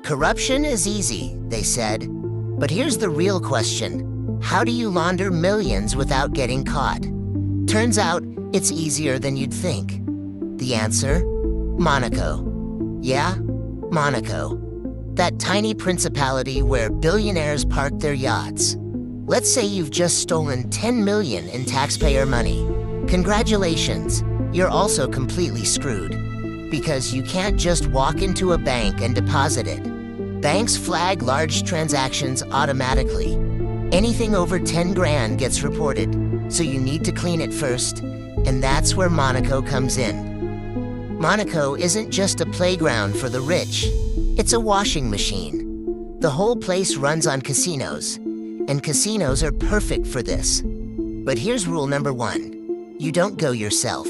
Corruption is easy, they said. But here's the real question. How do you launder millions without getting caught? Turns out, it's easier than you'd think. The answer? Monaco. Yeah, Monaco. That tiny principality where billionaires park their yachts. Let's say you've just stolen 10 million in taxpayer money. Congratulations, you're also completely screwed. Because you can't just walk into a bank and deposit it. Banks flag large transactions automatically. Anything over 10 grand gets reported, so you need to clean it first, and that's where Monaco comes in. Monaco isn't just a playground for the rich, it's a washing machine. The whole place runs on casinos, and casinos are perfect for this. But here's rule number 1. You don't go yourself.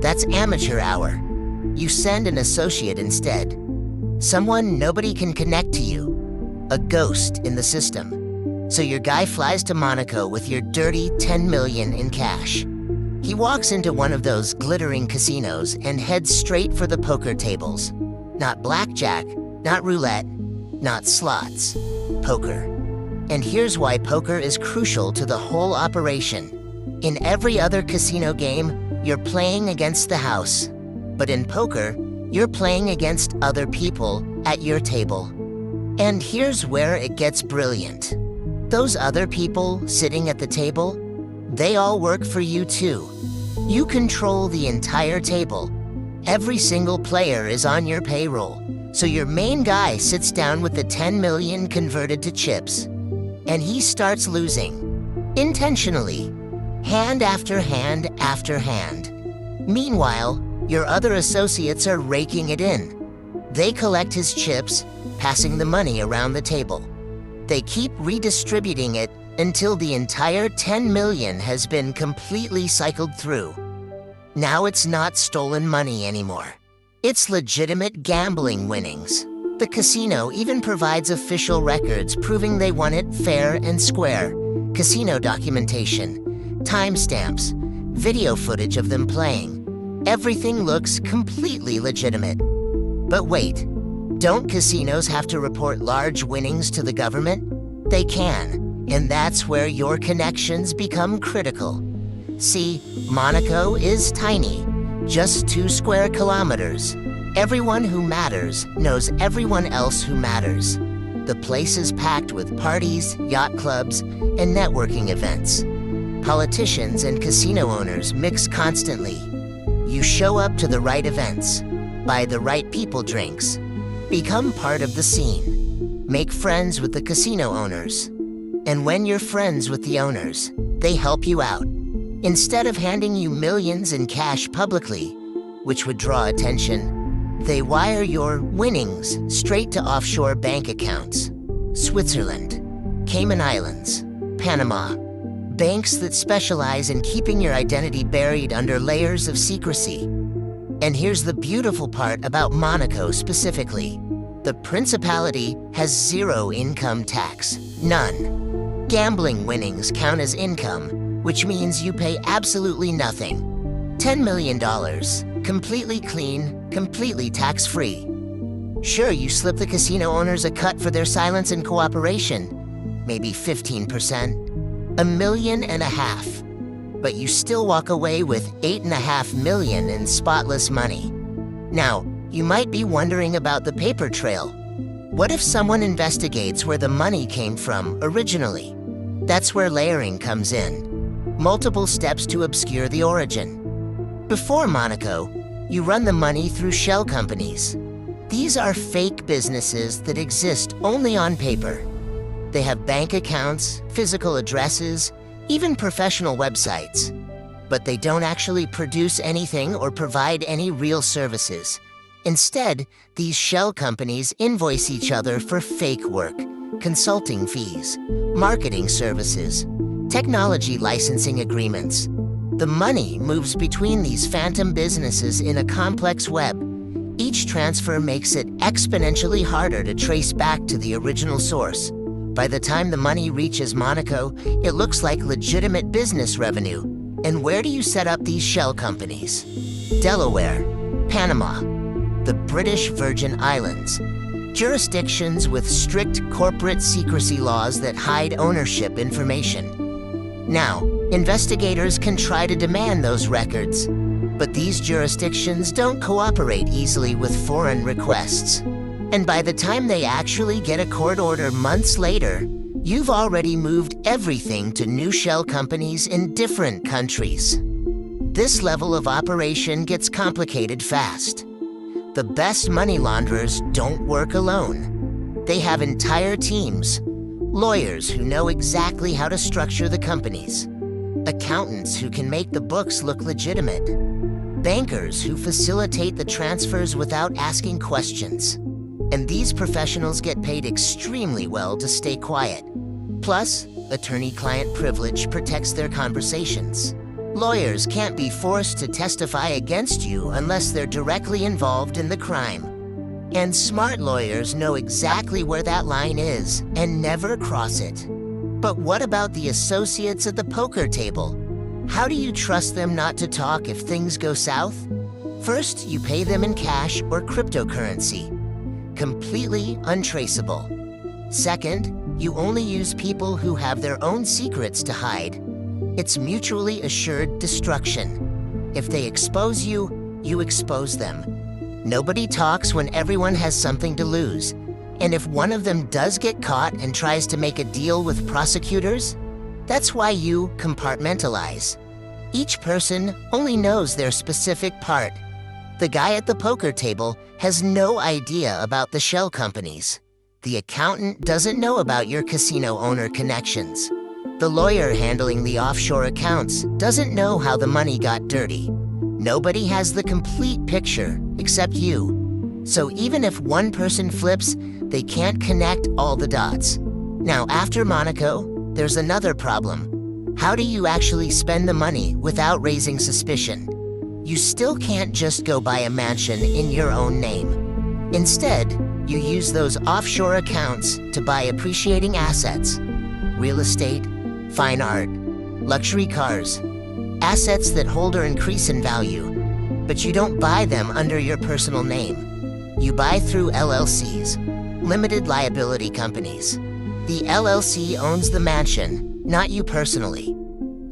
That's amateur hour. You send an associate instead. Someone nobody can connect to you. A ghost in the system. So your guy flies to Monaco with your dirty 10 million in cash. He walks into one of those glittering casinos and heads straight for the poker tables. Not blackjack, not roulette, not slots. Poker. And here's why poker is crucial to the whole operation. In every other casino game, you're playing against the house. But in poker, you're playing against other people at your table. And here's where it gets brilliant. Those other people sitting at the table, they all work for you too. You control the entire table. Every single player is on your payroll. So your main guy sits down with the 10 million converted to chips. And he starts losing. Intentionally. Hand after hand after hand. Meanwhile, your other associates are raking it in. They collect his chips, passing the money around the table. They keep redistributing it until the entire 10 million has been completely cycled through. Now it's not stolen money anymore. It's legitimate gambling winnings. The casino even provides official records proving they won it fair and square. Casino documentation, timestamps, video footage of them playing. Everything looks completely legitimate. But wait, don't casinos have to report large winnings to the government? They can, and that's where your connections become critical. See, Monaco is tiny, just 2 square kilometers. Everyone who matters knows everyone else who matters. The place is packed with parties, yacht clubs, and networking events. Politicians and casino owners mix constantly. You show up to the right events, buy the right people drinks, become part of the scene, make friends with the casino owners. And when you're friends with the owners, they help you out. Instead of handing you millions in cash publicly, which would draw attention, they wire your winnings straight to offshore bank accounts. Switzerland, Cayman Islands, Panama. Banks that specialize in keeping your identity buried under layers of secrecy. And here's the beautiful part about Monaco specifically. The principality has 0 income tax. None. Gambling winnings count as income, which means you pay absolutely nothing. $10 million. Completely clean, completely tax-free. Sure, you slip the casino owners a cut for their silence and cooperation. Maybe 15%. $1.5 million. But you still walk away with $8.5 million in spotless money. Now, you might be wondering about the paper trail. What if someone investigates where the money came from originally? That's where layering comes in. Multiple steps to obscure the origin. Before Monaco, you run the money through shell companies. These are fake businesses that exist only on paper. They have bank accounts, physical addresses, even professional websites. But they don't actually produce anything or provide any real services. Instead, these shell companies invoice each other for fake work, consulting fees, marketing services, technology licensing agreements. The money moves between these phantom businesses in a complex web. Each transfer makes it exponentially harder to trace back to the original source. By the time the money reaches Monaco, it looks like legitimate business revenue. And where do you set up these shell companies? Delaware, Panama, the British Virgin Islands. jurisdictions with strict corporate secrecy laws that hide ownership information. Now, investigators can try to demand those records, but these jurisdictions don't cooperate easily with foreign requests. And by the time they actually get a court order months later, you've already moved everything to new shell companies in different countries. This level of operation gets complicated fast. The best money launderers don't work alone. They have entire teams, lawyers who know exactly how to structure the companies, accountants who can make the books look legitimate, bankers who facilitate the transfers without asking questions. And these professionals get paid extremely well to stay quiet. Plus, attorney-client privilege protects their conversations. Lawyers can't be forced to testify against you unless they're directly involved in the crime. And smart lawyers know exactly where that line is and never cross it. But what about the associates at the poker table? How do you trust them not to talk if things go south? First, you pay them in cash or cryptocurrency. Completely untraceable. Second, you only use people who have their own secrets to hide. It's mutually assured destruction. If they expose you, you expose them. Nobody talks when everyone has something to lose. And if one of them does get caught and tries to make a deal with prosecutors, that's why you compartmentalize. Each person only knows their specific part. The guy at the poker table has no idea about the shell companies. The accountant doesn't know about your casino owner connections. The lawyer handling the offshore accounts doesn't know how the money got dirty. Nobody has the complete picture except you. So even if one person flips, they can't connect all the dots. Now, after Monaco, there's another problem. How do you actually spend the money without raising suspicion? You still can't just go buy a mansion in your own name. Instead, you use those offshore accounts to buy appreciating assets, real estate, fine art, luxury cars, assets that hold or increase in value, but you don't buy them under your personal name. You buy through LLCs, limited liability companies. The LLC owns the mansion, not you personally.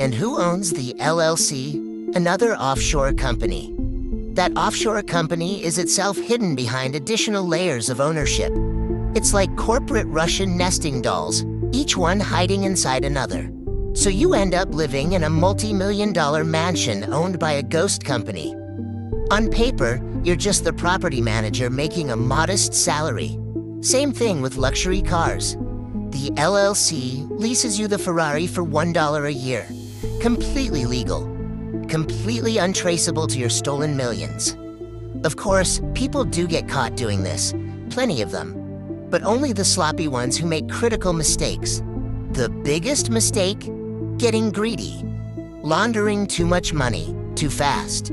And who owns the LLC? Another offshore company. That offshore company is itself hidden behind additional layers of ownership. It's like corporate Russian nesting dolls, each one hiding inside another. So you end up living in a multi-million-dollar mansion owned by a ghost company. On paper, you're just the property manager making a modest salary. Same thing with luxury cars. The LLC leases you the Ferrari for $1 a year. Completely legal. Completely untraceable to your stolen millions. Of course, people do get caught doing this, plenty of them, but only the sloppy ones who make critical mistakes. The biggest mistake? Getting greedy. Laundering too much money, too fast,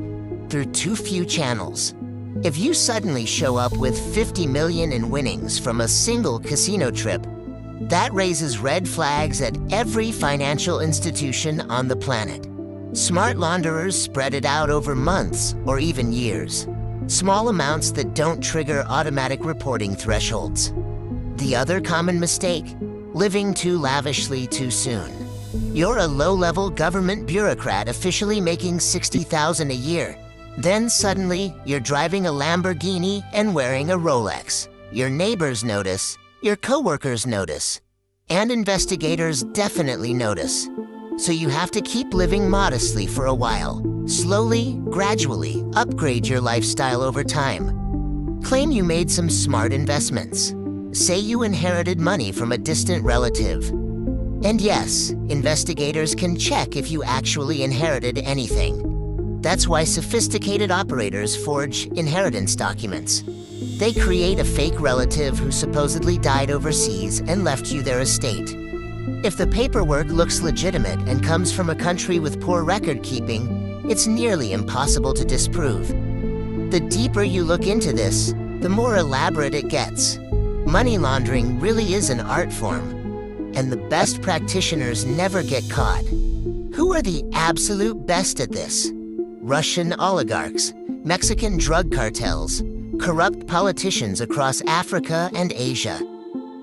through too few channels. If you suddenly show up with 50 million in winnings from a single casino trip, that raises red flags at every financial institution on the planet. Smart launderers spread it out over months or even years. Small amounts that don't trigger automatic reporting thresholds. The other common mistake? Living too lavishly too soon. You're a low-level government bureaucrat officially making $60,000 a year. Then suddenly, you're driving a Lamborghini and wearing a Rolex. Your neighbors notice, your coworkers notice, and investigators definitely notice. So you have to keep living modestly for a while. Slowly, gradually, upgrade your lifestyle over time. Claim you made some smart investments. Say you inherited money from a distant relative. And yes, investigators can check if you actually inherited anything. That's why sophisticated operators forge inheritance documents. They create a fake relative who supposedly died overseas and left you their estate. If the paperwork looks legitimate and comes from a country with poor record keeping, it's nearly impossible to disprove. The deeper you look into this, the more elaborate it gets. Money laundering really is an art form, and the best practitioners never get caught. Who are the absolute best at this? Russian oligarchs, Mexican drug cartels, corrupt politicians across Africa and Asia.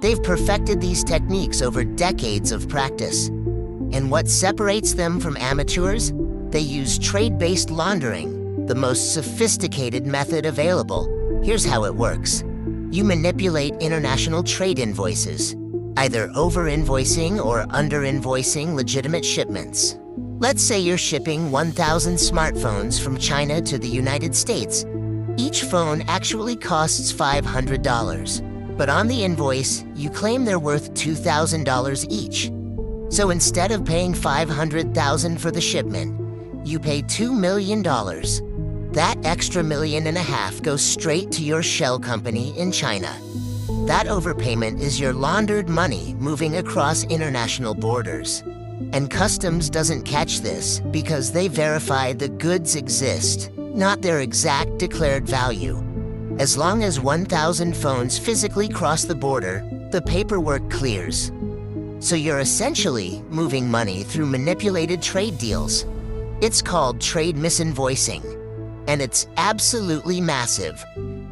They've perfected these techniques over decades of practice. And what separates them from amateurs? They use trade-based laundering, the most sophisticated method available. Here's how it works. You manipulate international trade invoices, either over-invoicing or under-invoicing legitimate shipments. Let's say you're shipping 1,000 smartphones from China to the United States. Each phone actually costs $500. But on the invoice, you claim they're worth $2,000 each. So instead of paying $500,000 for the shipment, you pay $2 million. That extra $1.5 million goes straight to your shell company in China. That overpayment is your laundered money moving across international borders. And customs doesn't catch this because they verify the goods exist, not their exact declared value. As long as 1,000 phones physically cross the border, the paperwork clears. So you're essentially moving money through manipulated trade deals. It's called trade misinvoicing, and it's absolutely massive.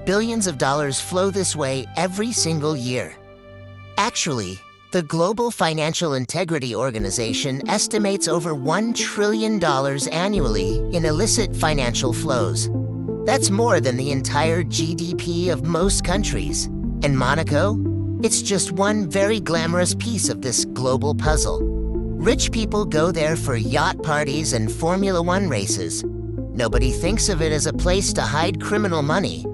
Billions of dollars flow this way every single year. Actually, the Global Financial Integrity Organization estimates over $1 trillion annually in illicit financial flows. That's more than the entire GDP of most countries. And Monaco? It's just one very glamorous piece of this global puzzle. Rich people go there for yacht parties and Formula One races. Nobody thinks of it as a place to hide criminal money.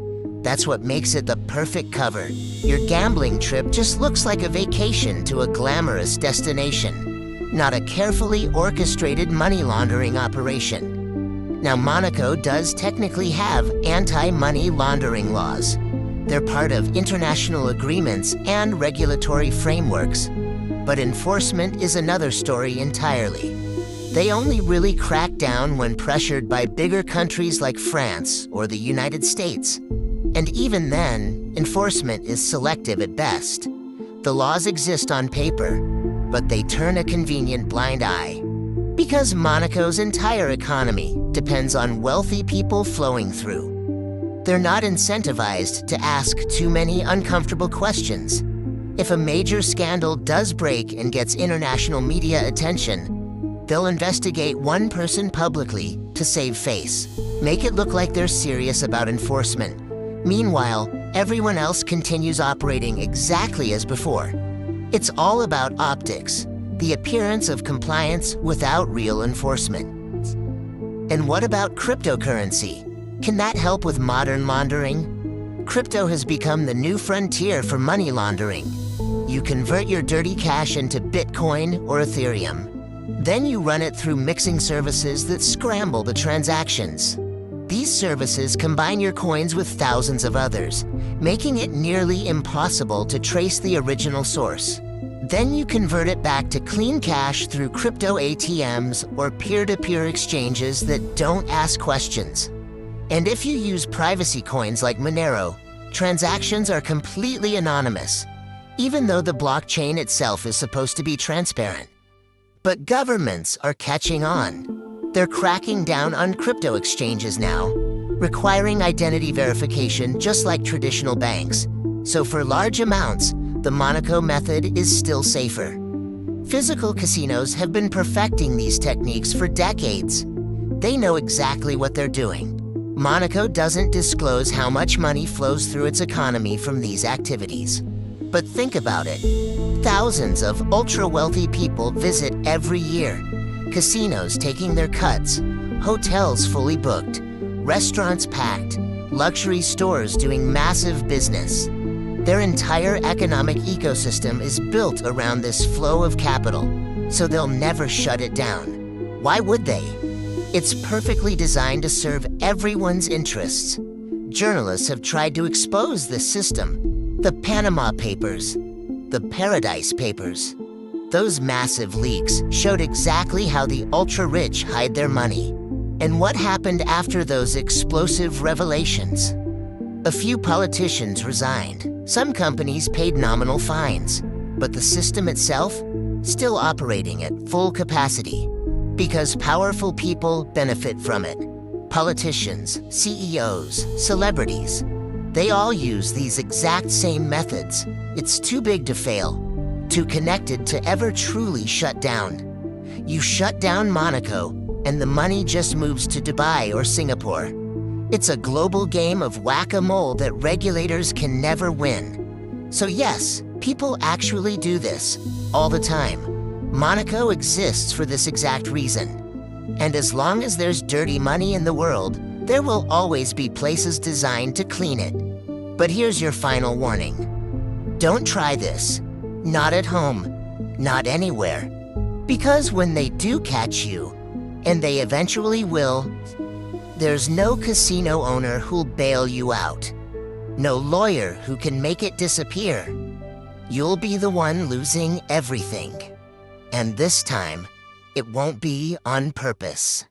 That's what makes it the perfect cover. Your gambling trip just looks like a vacation to a glamorous destination, not a carefully orchestrated money laundering operation. Now, Monaco does technically have anti-money laundering laws. They're part of international agreements and regulatory frameworks. But enforcement is another story entirely. They only really crack down when pressured by bigger countries like France or the United States. And even then, enforcement is selective at best. The laws exist on paper, but they turn a convenient blind eye. Because Monaco's entire economy depends on wealthy people flowing through. They're not incentivized to ask too many uncomfortable questions. If a major scandal does break and gets international media attention, they'll investigate one person publicly to save face, make it look like they're serious about enforcement. Meanwhile, everyone else continues operating exactly as before. It's all about optics, the appearance of compliance without real enforcement. And what about cryptocurrency? Can that help with modern laundering? Crypto has become the new frontier for money laundering. You convert your dirty cash into Bitcoin or Ethereum. Then you run it through mixing services that scramble the transactions. These services combine your coins with thousands of others, making it nearly impossible to trace the original source. Then you convert it back to clean cash through crypto ATMs or peer-to-peer exchanges that don't ask questions. And if you use privacy coins like Monero, transactions are completely anonymous, even though the blockchain itself is supposed to be transparent. But governments are catching on. They're cracking down on crypto exchanges now, requiring identity verification just like traditional banks. So for large amounts, the Monaco method is still safer. Physical casinos have been perfecting these techniques for decades. They know exactly what they're doing. Monaco doesn't disclose how much money flows through its economy from these activities. But think about it. Thousands of ultra-wealthy people visit every year. Casinos taking their cuts, hotels fully booked, restaurants packed, luxury stores doing massive business. Their entire economic ecosystem is built around this flow of capital, so they'll never shut it down. Why would they? It's perfectly designed to serve everyone's interests. Journalists have tried to expose this system. The Panama Papers, the Paradise Papers. Those massive leaks showed exactly how the ultra-rich hide their money. And what happened after those explosive revelations? A few politicians resigned. Some companies paid nominal fines, but the system itself still operating at full capacity because powerful people benefit from it. Politicians, CEOs, celebrities. They all use these exact same methods. It's too big to fail, too connected to ever truly shut down. You shut down Monaco, and the money just moves to Dubai or Singapore. It's a global game of whack-a-mole that regulators can never win. So yes, people actually do this, all the time. Monaco exists for this exact reason. And as long as there's dirty money in the world, there will always be places designed to clean it. But here's your final warning. Don't try this. Not at home. Not anywhere. Because when they do catch you, and they eventually will, there's no casino owner who'll bail you out. No lawyer who can make it disappear. You'll be the one losing everything. And this time, it won't be on purpose.